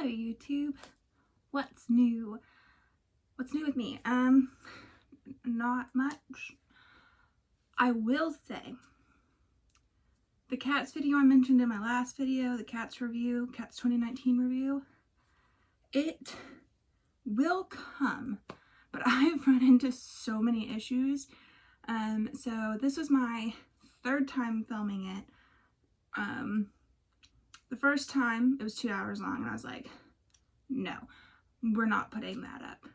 Hello YouTube. What's new? What's new with me? Not much. I will say the Cats video I mentioned in my last video, the Cats review, Cats 2019 review, it will come, but I've run into so many issues. So this was my third time filming it. The first time it was 2 hours long and I was like, no, we're not putting that up.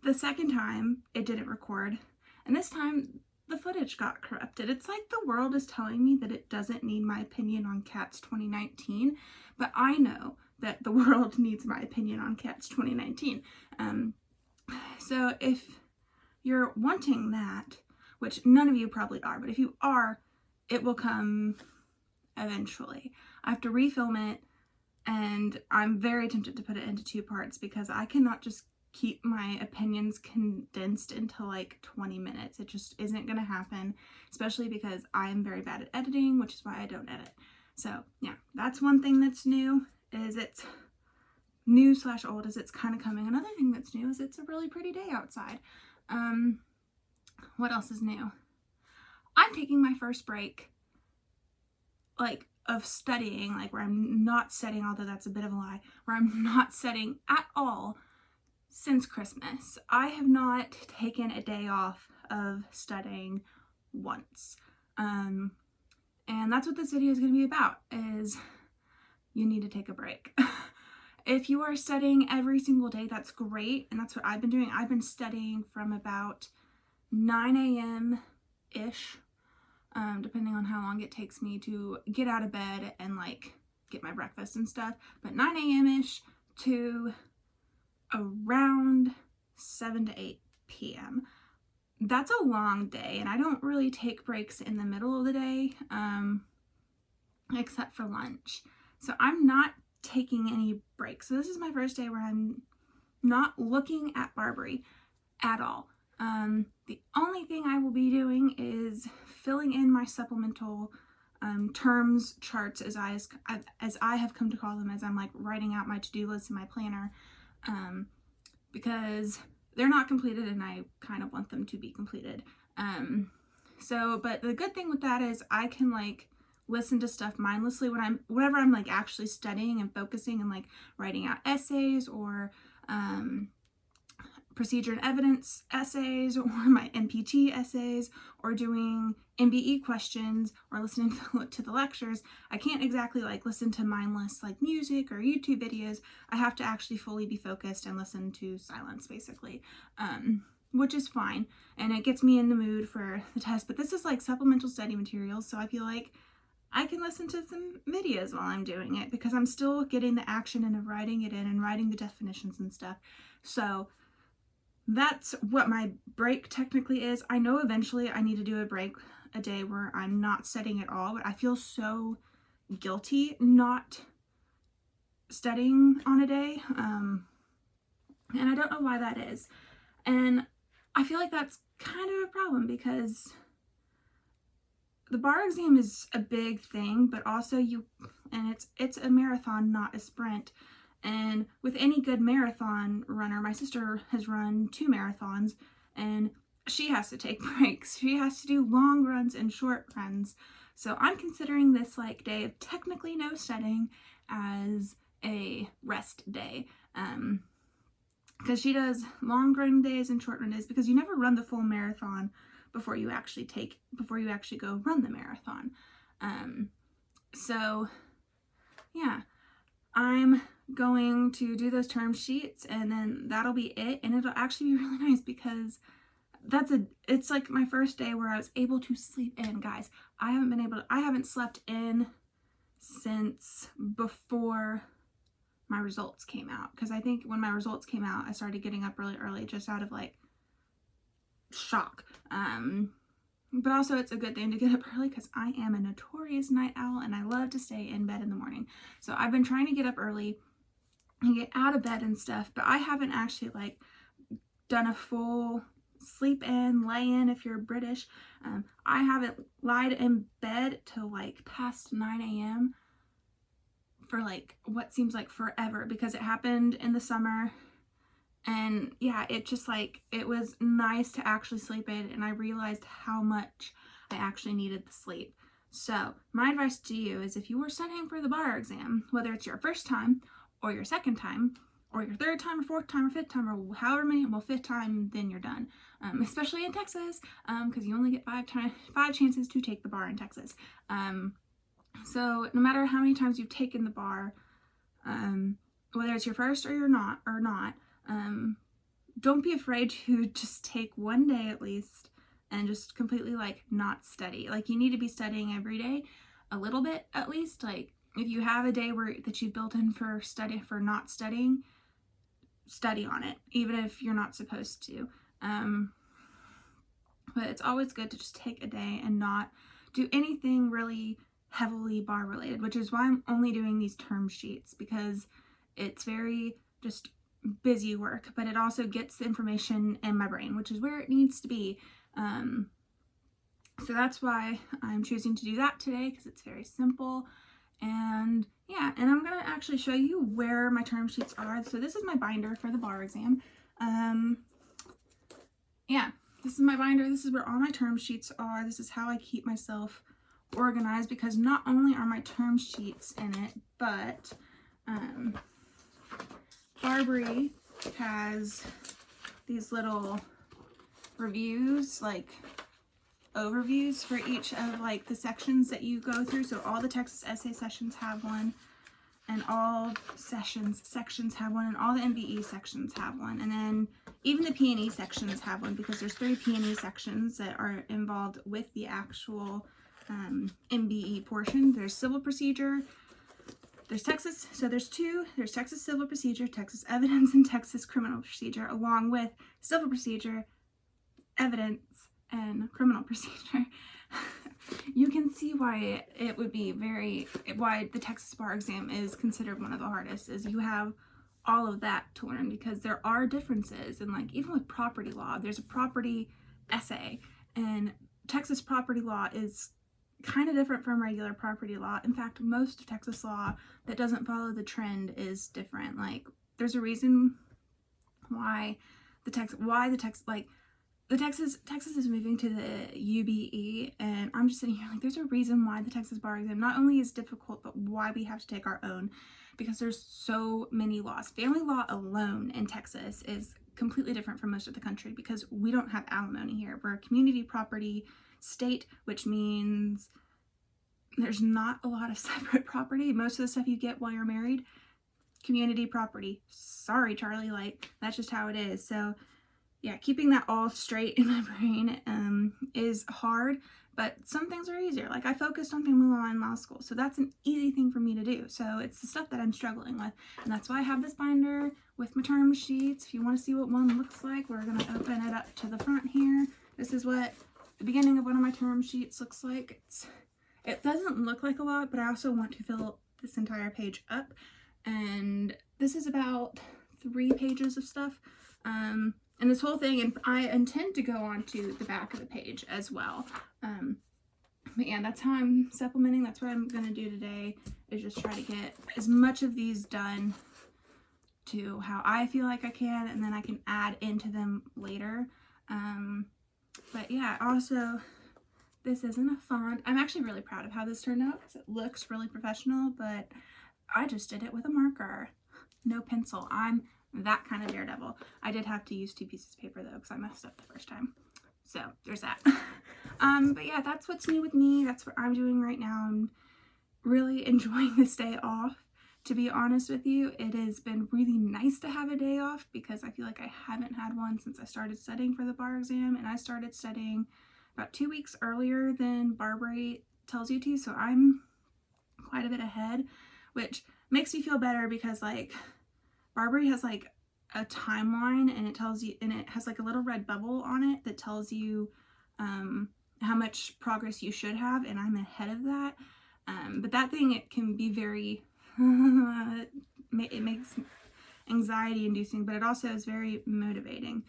The second time it didn't record, and this time the footage got corrupted. It's like the world is telling me that it doesn't need my opinion on Cats 2019, but I know that the world needs my opinion on Cats 2019. So if you're wanting that, which none of you probably are, but if you are, it will come eventually. I have to refilm it, and I'm very tempted to put it into 2 parts because I cannot just keep my opinions condensed into like 20 minutes. It just isn't gonna happen, especially because I am very bad at editing, which is why I don't edit. So yeah, that's one thing that's new, is it's new / old, is it's kind of coming. Another thing that's new is it's a really pretty day outside. What else is new? I'm taking my first break, like, of studying, like where I'm not studying, although that's a bit of a lie, where I'm not studying at all since Christmas. I have not taken a day off of studying once. And that's what this video is going to be about, is you need to take a break. If you are studying every single day, that's great, and that's what I've been doing. I've been studying from about 9 a.m.-ish, depending on how long it takes me to get out of bed and like get my breakfast and stuff, but 9 a.m.-ish to around 7 to 8 p.m. That's a long day, and I don't really take breaks in the middle of the day, except for lunch. So I'm not taking any breaks. So this is my first day where I'm not looking at Barbary at all. The only thing I will be doing is filling in my supplemental terms charts, as I have come to call them, as I'm like writing out my to-do list in my planner, because they're not completed and I kind of want them to be completed. But the good thing with that is I can like listen to stuff mindlessly whenever I'm like actually studying and focusing and like writing out essays or procedure and evidence essays, or my MPT essays, or doing MBE questions, or listening to the lectures. I can't exactly like listen to mindless like music or YouTube videos. I have to actually fully be focused and listen to silence, basically, which is fine, and it gets me in the mood for the test. But this is like supplemental study materials, so I feel like I can listen to some videos while I'm doing it, because I'm still getting the action and of writing it in and writing the definitions and stuff. So that's what my break technically is. I know eventually I need to do a day where I'm not studying at all, but I feel so guilty not studying on a day, and I don't know why that is. And I feel like that's kind of a problem, because the bar exam is a big thing, but also it's a marathon, not a sprint. And with any good marathon runner, my sister has run 2 marathons, and she has to take breaks. She has to do long runs and short runs. So I'm considering this like day of technically no studying as a rest day. Because she does long run days and short run days, because you never run the full marathon before you actually go run the marathon. So yeah, I'm going to do those term sheets, and then that'll be it. And it'll actually be really nice, because it's like my first day where I was able to sleep in. Guys, I haven't slept in since before my results came out, because I think when my results came out I started getting up really early, just out of like shock. But also it's a good thing to get up early, because I am a notorious night owl and I love to stay in bed in the morning. So I've been trying to get up early and get out of bed and stuff, but I haven't actually like done a full sleep in, lay in if you're British. I haven't lied in bed till like past 9 a.m. for like what seems like forever, because it happened in the summer. And yeah, it just like, it was nice to actually sleep in, and I realized how much I actually needed the sleep. So my advice to you is, if you were studying for the bar exam, whether it's your first time or your second time or your third time or fourth time or fifth time or however many, well, fifth time, then you're done. Especially in Texas, because you only get five chances to take the bar in Texas. So no matter how many times you've taken the bar, whether it's your first or you're not, don't be afraid to just take one day at least and just completely like not study. Like, you need to be studying every day, a little bit at least. Like, if you have a day that you've built in for not studying, study on it, even if you're not supposed to. But it's always good to just take a day and not do anything really heavily bar related, which is why I'm only doing these term sheets, because it's very just busy work, but it also gets the information in my brain, which is where it needs to be. So that's why I'm choosing to do that today, because it's very simple. And yeah, and I'm gonna actually show you where my term sheets are. So this is my binder for the bar exam. Yeah, this is my binder. This is where all my term sheets are. This is how I keep myself organized, because not only are my term sheets in it, but Barbary has these little reviews, like overviews for each of like the sections that you go through. So all the Texas essay sessions have one, and all sections have one, and all the MBE sections have one, and then even the P&E sections have one, because there's 3 P&E sections that are involved with the actual MBE portion. There's civil procedure, there's Texas, so there's 2, there's Texas civil procedure, Texas evidence, and Texas criminal procedure, along with civil procedure, evidence, and criminal procedure. You can see why it would be why the Texas bar exam is considered one of the hardest, is you have all of that to learn, because there are differences. And like, even with property law, there's a property essay, and Texas property law is kind of different from regular property law. In fact, most of Texas law that doesn't follow the trend is different. Like, there's a reason why Texas is moving to the UBE, and I'm just sitting here like, there's a reason why the Texas bar exam not only is difficult, but why we have to take our own, because there's so many laws. Family law alone in Texas is completely different from most of the country, because we don't have alimony here. We're a community property state, which means there's not a lot of separate property. Most of the stuff you get while you're married, community property. Sorry, Charlie, like, that's just how it is. So yeah, keeping that all straight in my brain is hard, but some things are easier. Like, I focused on family law in law school, so that's an easy thing for me to do. So it's the stuff that I'm struggling with, and that's why I have this binder with my term sheets. If you want to see what one looks like, we're going to open it up to the front here. This is what the beginning of one of my term sheets looks like. It doesn't look like a lot, but I also want to fill this entire page up, and this is about 3 pages of stuff. And this whole thing, and I intend to go on to the back of the page as well. But yeah, that's how I'm supplementing. That's what I'm going to do today, is just try to get as much of these done to how I feel like I can, and then I can add into them later. But yeah, also, this isn't a font. I'm actually really proud of how this turned out, because it looks really professional, but I just did it with a marker, no pencil. I'm that kind of daredevil. I did have to use 2 pieces of paper though, because I messed up the first time. So there's that. But yeah, that's what's new with me. That's what I'm doing right now. I'm really enjoying this day off. To be honest with you, it has been really nice to have a day off, because I feel like I haven't had one since I started studying for the bar exam, and I started studying about 2 weeks earlier than Barbary tells you to, so I'm quite a bit ahead, which makes me feel better, because like, Barbary has like a timeline, and it tells you, and it has like a little red bubble on it that tells you how much progress you should have, and I'm ahead of that. But that thing, it can be very it makes anxiety inducing, but it also is very motivating.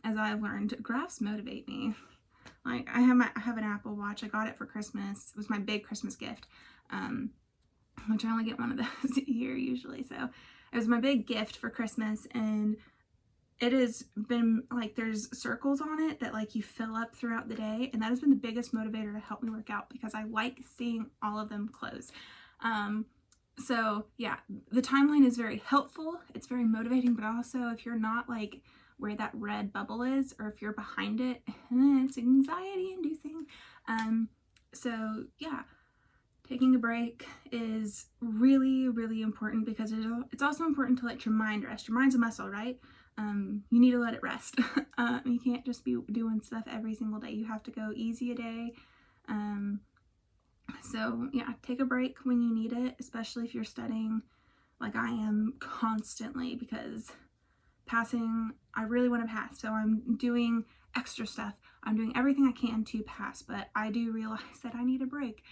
As I've learned, graphs motivate me. Like, I have an Apple Watch. I got it for Christmas. It was my big Christmas gift. which I only get one of those a year usually. So it was my big gift for Christmas, and it has been like there's circles on it that like you fill up throughout the day, and that has been the biggest motivator to help me work out because I like seeing all of them close. So yeah, the timeline is very helpful. It's very motivating, but also if you're not like where that red bubble is, or if you're behind it, it's anxiety inducing. So yeah, taking a break is really, really important because it's also important to let your mind rest. Your mind's a muscle, right? You need to let it rest. You can't just be doing stuff every single day. You have to go easy a day. So yeah, take a break when you need it, especially if you're studying like I am constantly, because passing, I really want to pass. So I'm doing extra stuff. I'm doing everything I can to pass, but I do realize that I need a break.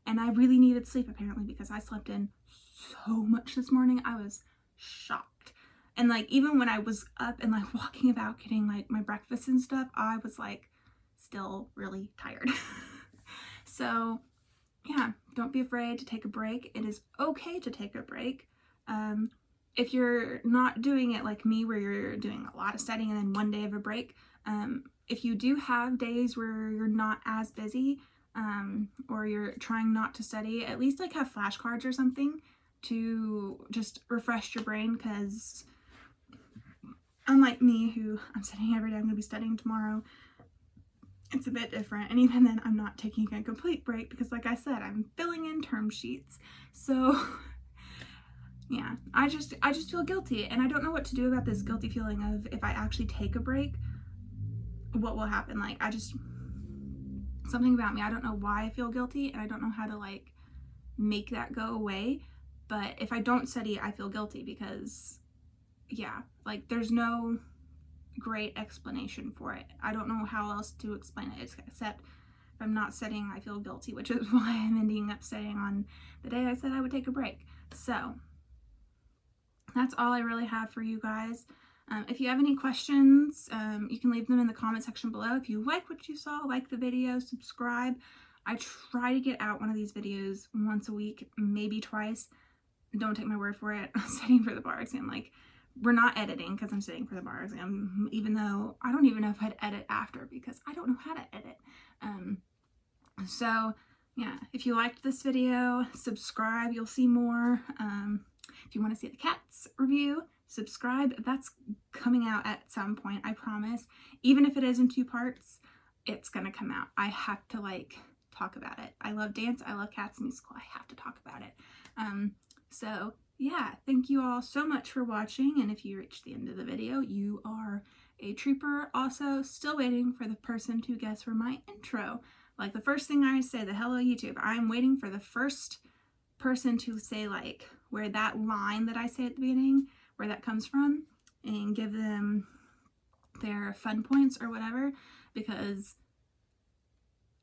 And I really needed sleep apparently because I slept in so much this morning. I was shocked. And like even when I was up and like walking about getting like my breakfast and stuff, I was like still really tired. So yeah, don't be afraid to take a break. It is okay to take a break. If you're not doing it like me, where you're doing a lot of studying and then one day of a break, if you do have days where you're not as busy, or you're trying not to study, at least like have flashcards or something to just refresh your brain, because unlike me, who I'm studying every day, I'm going to be studying tomorrow, it's a bit different. And even then, I'm not taking a complete break because like I said, I'm filling in term sheets. So yeah, I just feel guilty, and I don't know what to do about this guilty feeling of if I actually take a break, what will happen. Like something about me, I don't know why I feel guilty, and I don't know how to like make that go away. But if I don't study, I feel guilty because yeah, like there's no great explanation for it. I don't know how else to explain it except if I'm not studying, I feel guilty, which is why I'm ending up studying on the day I said I would take a break. So that's all I really have for you guys. If you have any questions, you can leave them in the comment section below. If you like what you saw, like the video, subscribe. I try to get out one of these videos once a week, maybe twice. Don't take my word for it. I'm studying for the bar exam. Like, we're not editing because I'm studying for the bar exam, even though I don't even know if I'd edit after because I don't know how to edit. So yeah, if you liked this video, subscribe, you'll see more. If you want to see the cats review, subscribe. That's coming out at some point, I promise. Even if it is in 2 parts, it's gonna come out. I have to like talk about it. I love dance, I love Cats musical, I have to talk about it. So yeah, thank you all so much for watching, and if you reached the end of the video, you are a trooper. Also, still waiting for the person to guess for my intro. Like the first thing I say, the hello YouTube, I'm waiting for the first person to say like where that line that I say at the beginning, where that comes from, and give them their fun points or whatever, because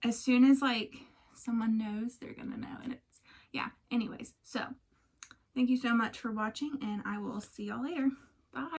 as soon as like someone knows, they're gonna know. And it's, yeah, anyways, so thank you so much for watching, and I will see y'all later. Bye.